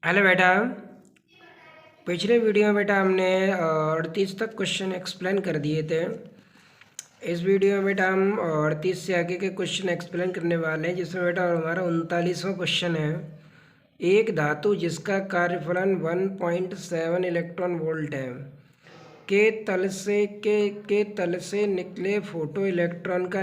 Hello बेटा। पिछले video में बेटा हमने 38 तक क्वेश्चन एक्सप्लेन कर दिए थे। इस वीडियो में बेटा हम 38 से आगे के क्वेश्चन एक्सप्लेन करने वाले हैं, जिसमें बेटा हमारा 39वां क्वेश्चन है। एक धातु जिसका कार्यफलन 1.7 इलेक्ट्रॉन वोल्ट है के तल से निकले फोटो इलेक्ट्रॉन का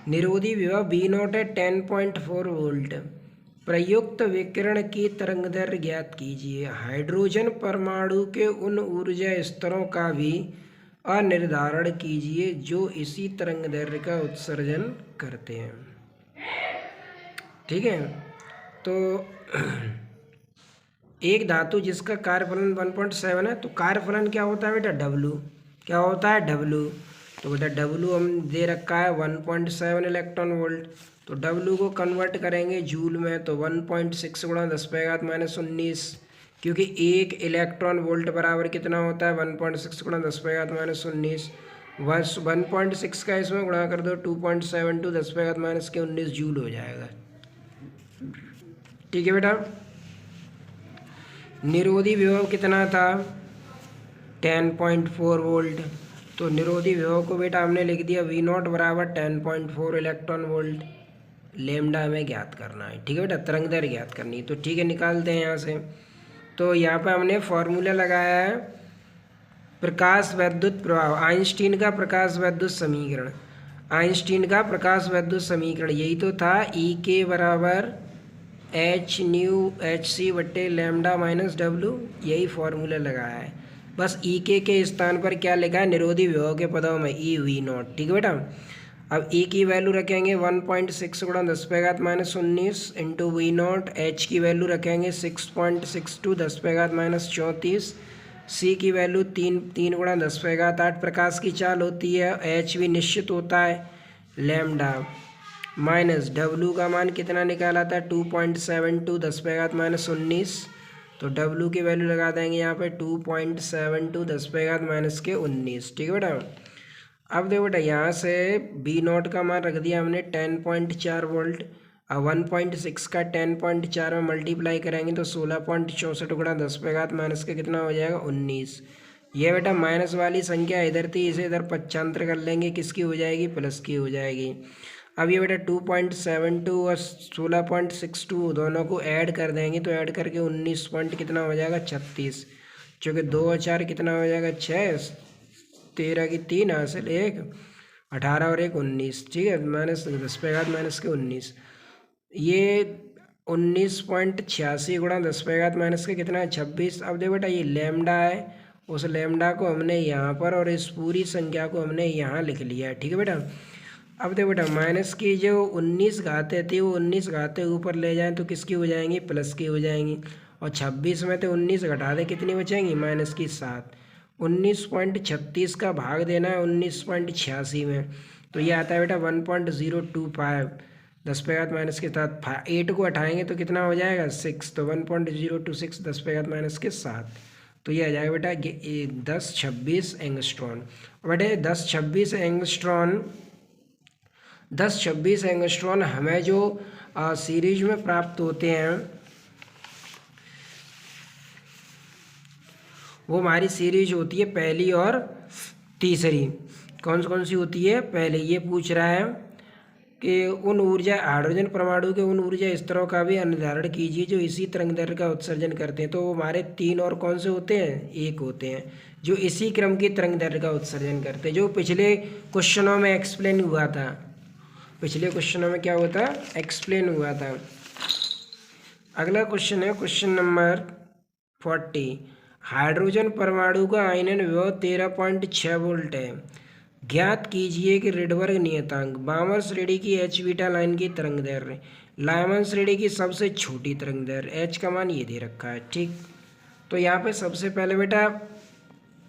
निरोधी विभव बी नॉट है 10.4 वोल्ट। प्रयुक्त विकिरण की तरंगदैर्घ्य ज्ञात कीजिए। हाइड्रोजन परमाणु के उन ऊर्जा स्तरों का भी अनिर्धारण कीजिए जो इसी तरंगदैर्घ्य का उत्सर्जन करते हैं। ठीक है, तो एक धातु जिसका कार्यफलन 1.7 है, तो कार्यफलन क्या होता है बेटा? डब्लू। क्या होता है? डब्लू। तो बेटा डब्लू हम दे रखा है 1.7 इलेक्ट्रॉन वोल्ट। तो डब्लू को कन्वर्ट करेंगे जूल में, तो 1.6 गुणा 10⁻19, क्योंकि एक इलेक्ट्रॉन वोल्ट बराबर कितना होता है? 1.6 गुणा 10⁻19। 1.6 का इसमें गुणा कर दो 2.72 10⁻19 जूल हो जाएगा। ठीक है बेटा। निरोधी विभव कितना था? 10.4 वोल्ट। तो निरोधी विभव को बेटा हमने लिख दिया वी नॉट बराबर 10.4 इलेक्ट्रॉन वोल्ट। लेमडा हमें ज्ञात करना है। ठीक है बेटा, तरंगदैर्घ्य ज्ञात करनी है। तो ठीक है, निकालते हैं यहाँ से। तो यहाँ पे हमने फॉर्मूला लगाया है प्रकाश वैद्युत प्रभाव, आइंस्टीन का प्रकाश वैद्युत समीकरण। आइंस्टीन का प्रकाश वैद्युत समीकरण यही तो था, ई के बराबर एच न्यू एच सी बट्टे लैम्डा माइनस डब्लू। यही फॉर्मूला लगाया है। बस ई के स्थान पर क्या लिखा है? निरोधी विभव के पदों में ई वी नॉट। ठीक है बेटा। अब ई की वैल्यू रखेंगे 1.6 गुणा 10⁻19 इंटू वी नॉट। एच की वैल्यू रखेंगे 6.62 10⁻34। सी की वैल्यू 3 गुणा 10⁸ प्रकाश की चाल होती है। एच भी निश्चित होता है, लैम्डा माइनस डब्लू का मान कितना निकाला था? 2.72 10⁻19। तो डब्लू की वैल्यू लगा देंगे यहाँ पे 2.72 10⁻19। ठीक है बेटा। अब देखो बेटा, यहाँ से बी नॉट का मान रख दिया हमने 10.4 वोल्ट। अब 1.6 का 10.4 में मल्टीप्लाई करेंगे तो 16.64 गुणा 10⁻- के कितना हो जाएगा? 19। ये बेटा माइनस वाली संख्या इधर थी, इसे इधर पक्षांतर कर लेंगे, किसकी हो जाएगी? प्लस की हो जाएगी। अब ये बेटा 2.72 और 16.62 दोनों को ऐड कर देंगे, तो ऐड करके 19 पॉइंट कितना हो जाएगा? 36। चूँकि 2 और 4 कितना हो जाएगा? 6। 13 की 3 हासिल 1, 18 और 1 19। ठीक है, माइनस 10⁻-19। ये 19.86 गुणा 10⁻- के कितना है? 26। अब देखो बेटा, ये लैम्डा है, उस लैम्डा को हमने यहाँ पर और इस पूरी संख्या को हमने यहाँ लिख लिया है। ठीक है बेटा। अब देखो बेटा, माइनस की जो 19 घातें थी वो 19 घातें ऊपर ले जाएं तो किसकी हो जाएंगी? प्लस की हो जाएंगी। और 26 में तो 19 घटा दें, कितनी बचेंगी? माइनस की 7। 19.36 का भाग देना है 19.86 में, तो ये आता है बेटा 1.025। 10⁻- के साथ 8 को हटाएंगे तो कितना हो जाएगा? 6। तो 1.026 10⁻- के 7। तो ये आ जाएगा बेटा 10-26 एंगस्ट्रॉन। बेटे 10-26 एंगस्ट्रॉन हमें जो सीरीज में प्राप्त होते हैं, वो हमारी सीरीज होती है पहली और तीसरी। कौन सी होती है? पहले ये पूछ रहा है कि उन ऊर्जा हाइड्रोजन परमाणु के उन ऊर्जा स्तरों का भी निर्धारण कीजिए जो इसी तरंगदैर्घ्य का उत्सर्जन करते हैं। तो वो हमारे 3 और कौन से होते हैं? 1 होते हैं, जो इसी क्रम की तरंगदैर्घ्य का उत्सर्जन करते हैं, जो पिछले क्वेश्चनों में एक्सप्लेन हुआ था। पिछले क्वेश्चनों में क्या हुआ था? एक्सप्लेन हुआ था। अगला क्वेश्चन है क्वेश्चन नंबर 40। हाइड्रोजन परमाणु का आयनन विभव 13.6 वोल्ट है। ज्ञात कीजिए कि रिडबर्ग नियतांक, बामर श्रेणी की एच बीटा लाइन की तरंगदैर्घ्य, लाइमन श्रेणी की सबसे छोटी तरंगदैर्घ्य, एच का मान ये दे रखा है। ठीक, तो यहाँ पे सबसे पहले बेटा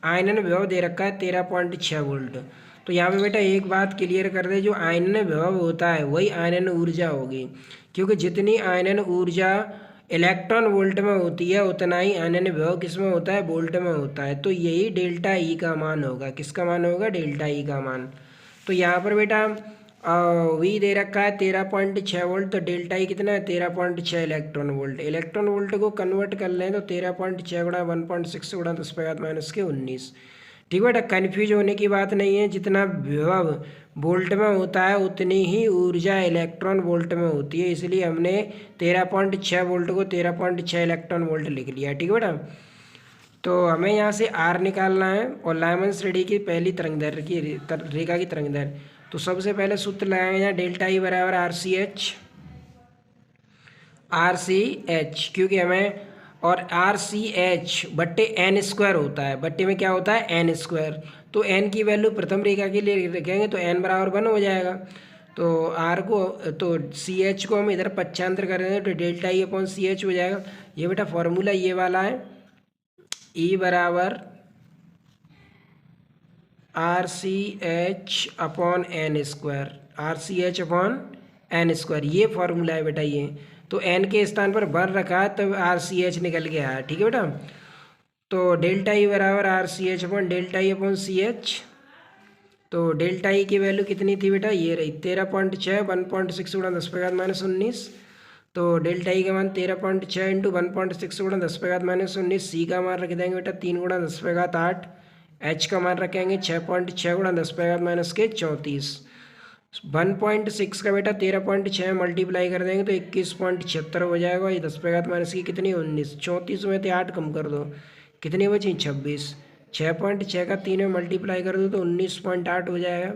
आयनन विभव दे रखा है 13.6 वोल्ट। तो यहाँ पे बेटा एक बात क्लियर कर दे, जो आयनन विभव होता है वही आयनन ऊर्जा होगी, क्योंकि जितनी आयनन ऊर्जा इलेक्ट्रॉन वोल्ट में होती है उतना ही आयनन विभव किस में होता है? वोल्ट में होता है। तो यही डेल्टा ई का मान होगा। किसका मान होगा? डेल्टा ई का मान। तो यहाँ पर बेटा वी दे रखा है 13.6 वोल्ट, तो डेल्टा ई कितना है 13.6 इलेक्ट्रॉन वोल्ट। इलेक्ट्रॉन वोल्ट को कन्वर्ट कर लें तो 13.6 गुणा 1.6 गुणा 10⁻⁻⁰ ठीक बेटा, कन्फ्यूज होने की बात नहीं है। जितना विभव वोल्ट में होता है उतनी ही ऊर्जा इलेक्ट्रॉन वोल्ट में होती है, इसलिए हमने 13.6 वोल्ट को 13.6 इलेक्ट्रॉन वोल्ट लिख लिया। ठीक है बेटा, तो हमें यहाँ से आर निकालना है और लाइमन श्रेणी की पहली तरंगदैर्घ्य की रेखा की तरंगदैर्घ्य। तो सबसे पहले सूत्र लगाएंगे यहाँ डेल्टा ई बराबर आर सी एच, क्योंकि हमें और आर सी एच बट्टे एन स्क्वायर होता है, बट्टे में क्या होता है एन स्क्वायर। तो एन की वैल्यू प्रथम रेखा के लिए रखेंगे तो एन बराबर 1 हो जाएगा। तो आर को तो सी एच को हम इधर पक्षांतर कर देंगे तो delta E upon C H हो जाएगा। ये बेटा फॉर्मूला ये वाला है, ई बराबर R C H upon N square, R C H upon N square, ये फॉर्मूला है बेटा ये। तो एन के स्थान पर 1 रखा है तब आर सी एच निकल के आया। ठीक है बेटा, तो डेल्टा ई बराबर R C H upon delta E upon C H. तो डेल्टा ई की वैल्यू कितनी थी बेटा, ये रही 13.6 1.6 गुणा 10⁻⁻⁹। तो डेल्टा ई का मान 13.6 इंटू 1.6 गुणा 10⁻⁻⁹। सी का मान रख देंगे बेटा 3 गुणा 10⁸। एच का मान रखेंगे 6.6 गुणा 10⁻⁻34। 1.6 का बेटा 13.6 मल्टीप्लाई कर देंगे तो 21.76 हो जाएगा। ये 10⁻⁻ की कितनी 19, 34 में से 8 कम कर दो, कितनी बची 26। 6.6 का 3 में मल्टीप्लाई कर दो तो 19.8 हो जाएगा।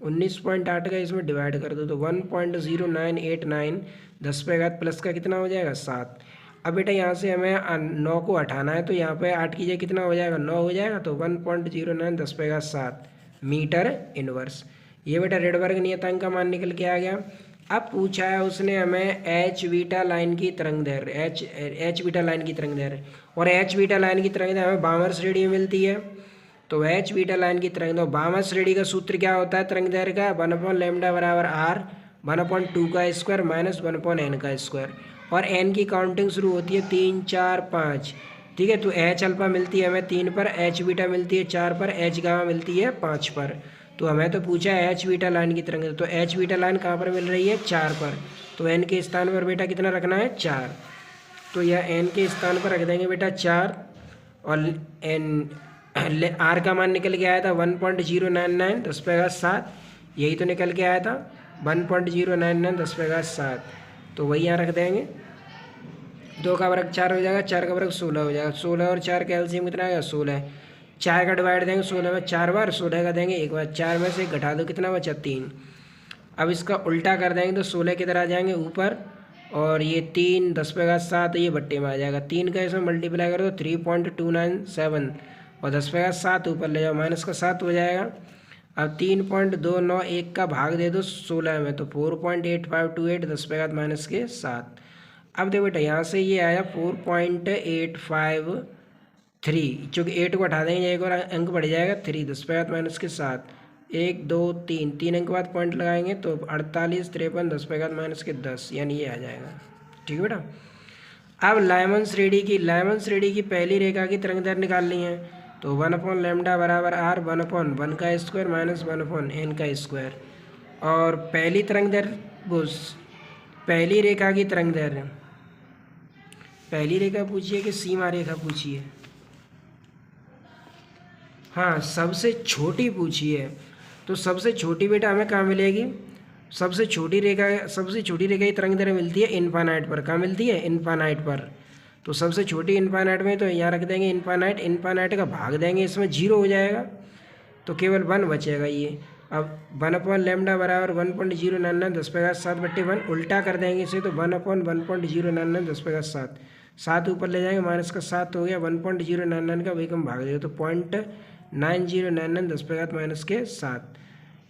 19.8 का इसमें डिवाइड कर दो तो 1.0989, 10 प्लस का कितना हो जाएगा 7। अब बेटा यहाँ से हमें 9 को हटाना है तो यहाँ पे 8 कीजिए कितना हो जाएगा 9 हो जाएगा। तो 1.09 10⁻7 मीटर इनवर्स। ये बेटा रेडबर्ग नियतांक का मान निकल के आ गया। अब पूछा है उसने हमें एच बीटा लाइन की तरंगदैर्घ्य, एच बीटा लाइन की तरंगदैर्घ्य, और एच बीटा लाइन की तरंगदैर्घ्य हमें बामर श्रेणी में मिलती है। तो एच बीटा लाइन की तरंगदैर्घ्य बामर श्रेणी का सूत्र क्या होता है तरंगदैर्घ्य का, 1/λ बराबर आर 1/2 का स्क्वायर माइनस 1/n का स्क्वायर। और एन की काउंटिंग शुरू होती है 3 4 5। ठीक है, तो एच अल्फा मिलती है हमें 3 पर, एच बीटा मिलती है 4 पर, एच गामा मिलती है 5 पर। तो हमें तो पूछा है एच बीटा लाइन की तरंगदैर्घ्य, तो एच बीटा लाइन कहाँ पर मिल रही है 4 पर। तो एन के स्थान पर बेटा कितना रखना है 4। तो यह एन के स्थान पर रख देंगे बेटा 4 और एन आर का मान निकल के आया था 1.099 10⁻7, यही तो निकल के आया था 1.099 10⁻7। तो वही यहाँ रख देंगे। 2 का वर्ग 4 हो जाएगा, 4 का वर्ग 16 हो जाएगा। 16 और 4 का एलसीएम कितना आएगा 16। 4 का डिवाइड देंगे 16 में 4 बार, 16 का देंगे 1 बार, 4 में से घटा दो कितना बचा 3। अब इसका उल्टा कर देंगे तो 16 किधर आ जाएंगे ऊपर, और ये 3 10⁻7 ये बट्टे में आ जाएगा। 3 का इसमें मल्टीप्लाई कर दो 3.297 और 10⁻7 ऊपर ले जाओ माइनस का 7 हो जाएगा। अब 3.291 का भाग दे दो 16 में तो 4.8528 10⁻⁻7। अब देखो बेटा यहाँ से ये आया 4.853, चूँकि 8 को हटा देंगे एक और अंक बढ़ जाएगा 3 10⁻⁻7। 1 2 3 3 अंक बाद पॉइंट लगाएंगे तो 48 53 10⁻⁻10 यानी ये आ जाएगा। ठीक है बेटा, अब लाइमन श्रेणी की पहली रेखा की तरंगदैर्घ्य निकालनी है। तो 1/λ बराबर आर 1/1 का स्क्वायर माइनस 1/n का स्क्वायर। और पहली तरंगदैर्घ्य पहली रेखा की तरंगदैर्घ्य, पहली रेखा पूछिए कि सीमा रेखा पूछिए, हाँ सबसे छोटी पूछिए। तो सबसे छोटी बेटा हमें कहाँ मिलेगी, सबसे छोटी रेखा की तरंगदैर्घ्य मिलती है इनफाइनाइट पर। कहाँ मिलती है इनफाइनाइट पर। तो सबसे छोटी इनफाइनाइट में तो यहाँ रख देंगे इनफाइनाइट का भाग देंगे, इसमें 0 हो जाएगा तो केवल 1 बचेगा ये। अब 1/λ बराबर 1.099 10⁻7 बट्टे 1, उल्टा कर देंगे इसे तो 1/1.099 10⁻7, 7 ऊपर ले जाएंगे माइनस का 7 हो गया। 1.099 का वही कम भाग देगा तो 0.9099 10⁻7।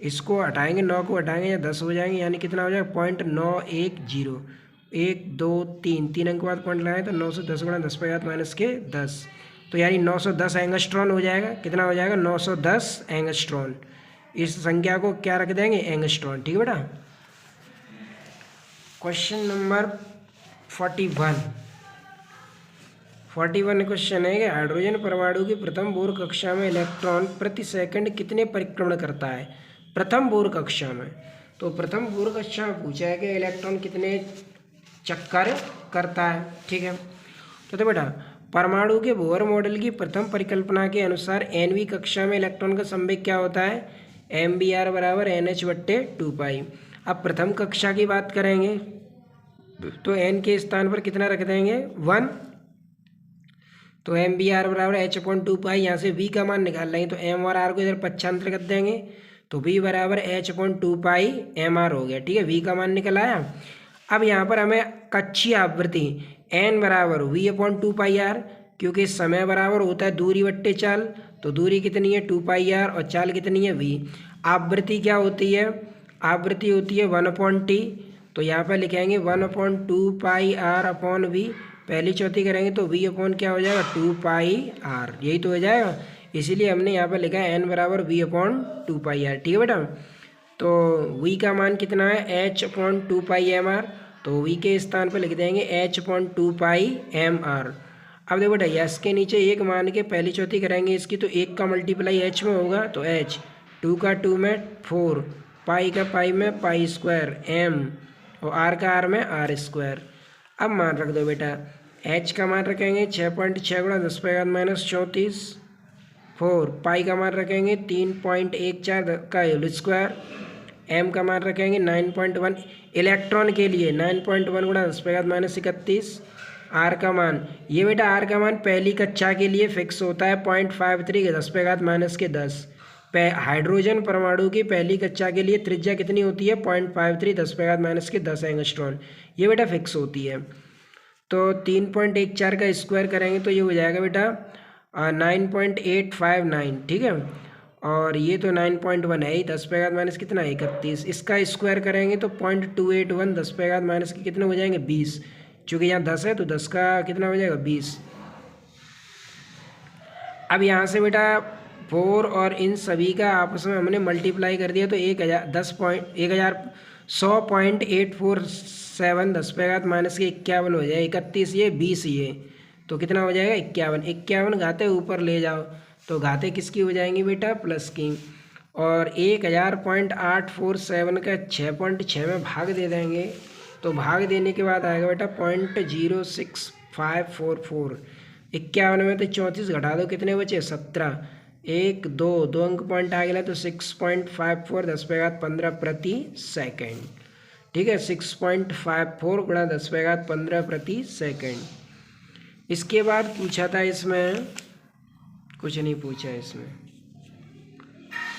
इसको हटाएंगे, 9 को हटाएंगे या 10 हो जाएंगे, यानी कितना हो जाएगा 0.910। 1 2 3 3 अंक बाद पॉइंट लगाएं तो 910 गुणा 10⁻⁻10, तो यानी 910 एंगस्ट्रॉन हो जाएगा। कितना हो जाएगा 910 एंगस्ट्रॉन। इस संख्या को क्या रख देंगे एंगस्ट्रॉन। ठीक है बेटा। क्वेश्चन नंबर 41 क्वेश्चन है कि हाइड्रोजन परमाणु की प्रथम बोर कक्षा में इलेक्ट्रॉन प्रति सेकंड कितने परिक्रमण करता है प्रथम बोर कक्षा में। तो प्रथम पूर्व कक्षा में पूछा है कि इलेक्ट्रॉन कितने चक्कर करता है। ठीक है, तो बेटा परमाणु के बोहर मॉडल की प्रथम परिकल्पना के अनुसार nवीं कक्षा में इलेक्ट्रॉन का संवेग क्या होता है, MbR बराबर NH/2π। अब प्रथम कक्षा की बात करेंगे तो n के स्थान पर कितना रख देंगे 1, तो MbR बराबर H/2π। यहाँ से v का मान निकाल लेंगे तो m और r को इधर पक्षांतर कर देंगे तो v बराबर H/2π mR हो गया। ठीक है, v का मान निकल आया। अब यहाँ पर हमें कक्षीय आवृत्ति n बराबर v/2πr, क्योंकि समय बराबर होता है दूरी बट्टे चाल, तो दूरी कितनी है 2πr और चाल कितनी है v। आवृत्ति क्या होती है, आवृत्ति होती है 1/t, तो यहाँ पर लिखेंगे 1/2πr/v। पहली चौथी करेंगे तो v अपॉन क्या हो जाएगा 2πr, यही तो हो जाएगा, इसीलिए हमने यहाँ पर लिखा है n बराबर v/2πr। ठीक है बेटा, तो v का मान कितना है H/2πmr, तो v के स्थान पर लिख देंगे H/2πmr। अब देखो बेटा यस के नीचे एक मान के पहली चौथी करेंगे इसकी, तो एक का मल्टीप्लाई h में होगा तो h, 2 का 2 में 4, पाई का पाई में पाई स्क्वायर m और r का r में r स्क्वायर। अब मान रख दो बेटा, h का मान रखेंगे 6.6 × 10⁻34, 4 पाई का मान रखेंगे 3.14 का होल स्क्वायर, m का मान रखेंगे 9.1, इलेक्ट्रॉन के लिए 9.1 × 10⁻31, r का मान, ये बेटा r का मान पहली कक्षा के लिए फिक्स होता है 0.53 के 10⁻10। हाइड्रोजन परमाणु की पहली कक्षा के लिए त्रिज्या कितनी होती है 0.53 10⁻10 एंगस्ट्रॉन, ये बेटा फिक्स होती है। तो 3.14 का स्क्वायर करेंगे तो ये हो जाएगा बेटा 9.859। ठीक है, और ये तो 9.1 है ही, 10⁻- कितना 31, इसका स्क्वायर करेंगे तो 0.281 10⁻- के कितने हो जाएंगे 20, चूँकि यहाँ 10 है तो 10 का कितना हो जाएगा 20। अब यहाँ से बेटा 4 और इन सभी का आपस में हमने मल्टीप्लाई कर दिया तो 100.847 10⁻51 हो जाए, 31 ये 20 ये, तो कितना हो जाएगा 51 घाते ऊपर ले जाओ तो घाते किसकी हो जाएंगी बेटा प्लस की, और 1000.847 का 6.6 में भाग दे देंगे तो भाग देने के बाद आएगा बेटा 0.06544। 51 में तो 34 घटा दो कितने बचे 17, 1 2 अंक पॉइंट आ गया तो 6.54 10⁻15 प्रति सेकेंड। ठीक है, 6.54 × 10⁻15 प्रति सेकेंड। इसके बाद पूछा था इसमें, कुछ नहीं पूछा इसमें।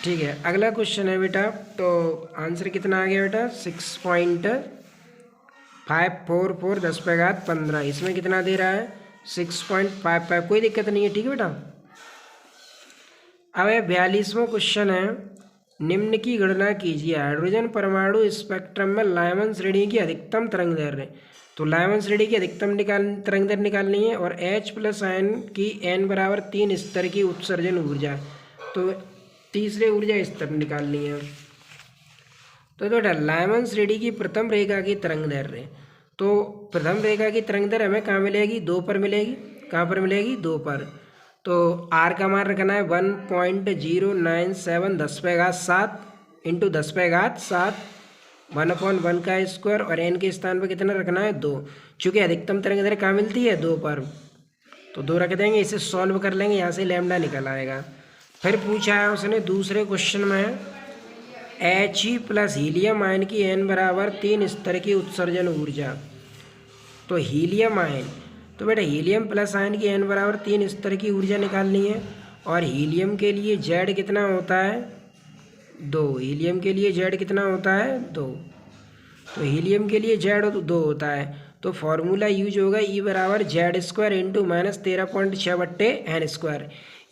ठीक है, अगला क्वेश्चन है बेटा, तो आंसर कितना आ गया बेटा 6.544 10⁻15, इसमें कितना दे रहा है 6.55, कोई दिक्कत नहीं है। ठीक है बेटा, अब 42वां क्वेश्चन है, निम्न की गणना कीजिए, हाइड्रोजन परमाणु स्पेक्ट्रम में लायमन श्रेणी की अधिकतम तरंगदैर्ध्य। तो लायमन श्रेणी की अधिकतम तरंगदैर्ध्य निकालनी है और H+ आयन की n बराबर 3 स्तर की उत्सर्जन ऊर्जा, तो तीसरे ऊर्जा स्तर निकालनी है। तो बेटा लायमन श्रेणी की प्रथम रेखा की तरंगदैर्ध्य, तो प्रथम रेखा की तरंगदैर्ध्य हमें कहाँ मिलेगी 2 पर मिलेगी, कहाँ पर मिलेगी 2 पर, तो r का मान रखना है 1.097 10⁻7 इंटू 10⁻7 1/1 का स्क्वायर, और n के स्थान पर कितना रखना है 2, चूँकि अधिकतम तरंगदैर्ध्य कहाँ मिलती है 2 पर, तो 2 रख देंगे, इसे सॉल्व कर लेंगे, यहाँ से लैम्डा निकल आएगा। फिर पूछा है उसने दूसरे क्वेश्चन में, He+ हीलियम आयन की n बराबर 3 स्तर की उत्सर्जन ऊर्जा। तो हीलियम आयन, तो बेटा हीलियम प्लस आयन की n बराबर 3 स्तर की ऊर्जा निकालनी है, और हीलियम के लिए Z कितना होता है 2, हीलियम के लिए Z कितना होता है 2, तो हीलियम के लिए Z 2 होता है, तो फॉर्मूला यूज होगा E बराबर Z² इंटू -13.6/n²।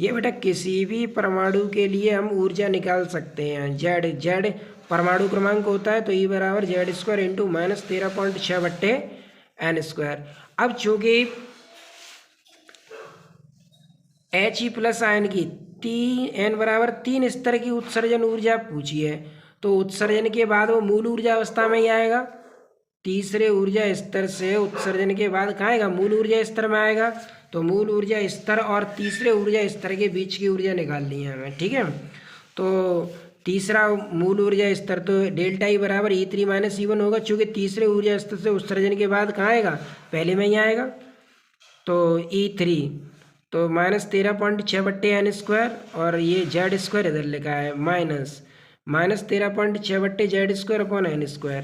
ये बेटा किसी भी परमाणु के लिए हम ऊर्जा निकाल सकते हैं, Z परमाणु क्रमांक होता है, तो E बराबर Z² इंटू -13.6/n²। अब चूँकि He+ आयन की n बराबर 3 स्तर की उत्सर्जन ऊर्जा पूछी है, तो उत्सर्जन के बाद वो मूल ऊर्जा अवस्था में ही आएगा, तीसरे ऊर्जा स्तर से उत्सर्जन के बाद कहाँ आएगा मूल ऊर्जा स्तर में आएगा, तो मूल ऊर्जा स्तर और तीसरे ऊर्जा स्तर के बीच की ऊर्जा निकालनी है हमें। ठीक है, तो तीसरा मूल ऊर्जा स्तर तो डेल्टा ई बराबर E3 माइनस E1 होगा, चूँकि तीसरे ऊर्जा स्तर से उत्सर्जन के बाद कहाँ आएगा, पहले में ही आएगा। तो E3 तो -13.6/n² और ये Z² इधर लिखा है -13.6/Z²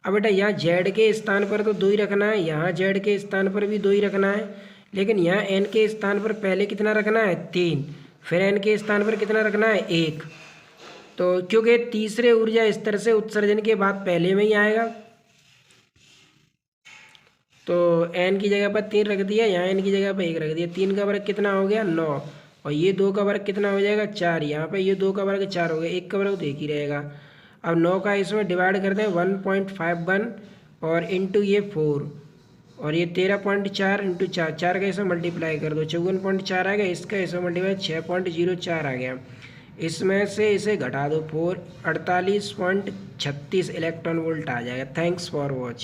अब बेटा यहाँ Z के स्थान पर तो 2 ही रखना है, यहाँ Z के स्थान पर भी 2 ही रखना है, लेकिन यहाँ N के स्थान पर पहले कितना रखना है, 3, फिर N के स्थान पर कितना रखना है, 1। तो क्योंकि तीसरे ऊर्जा स्तर से उत्सर्जन के बाद पहले में ही आएगा, तो n की जगह पर 3 रख दिया, यहाँ n की जगह पर 1 रख दिया। 3 का वर्ग कितना हो गया, 9, और ये 2 का वर्ग कितना हो जाएगा, 4। यहाँ पे ये 2 का वर्ग 4 हो गया, 1 का वर्ग तो 1 ही रहेगा। अब 9 का इसमें डिवाइड करते हैं 1.51 और इंटू ये 4, और ये 13.4 इंटू 4 का इसमें मल्टीप्लाई कर दो, 54.4 आ गया। इसका इसमें मल्टीप्लाई 6.04 आ गया। इसमें से इसे घटा दो 4, 48.36 इलेक्ट्रॉन वोल्ट आ जाएगा। Thanks for watching.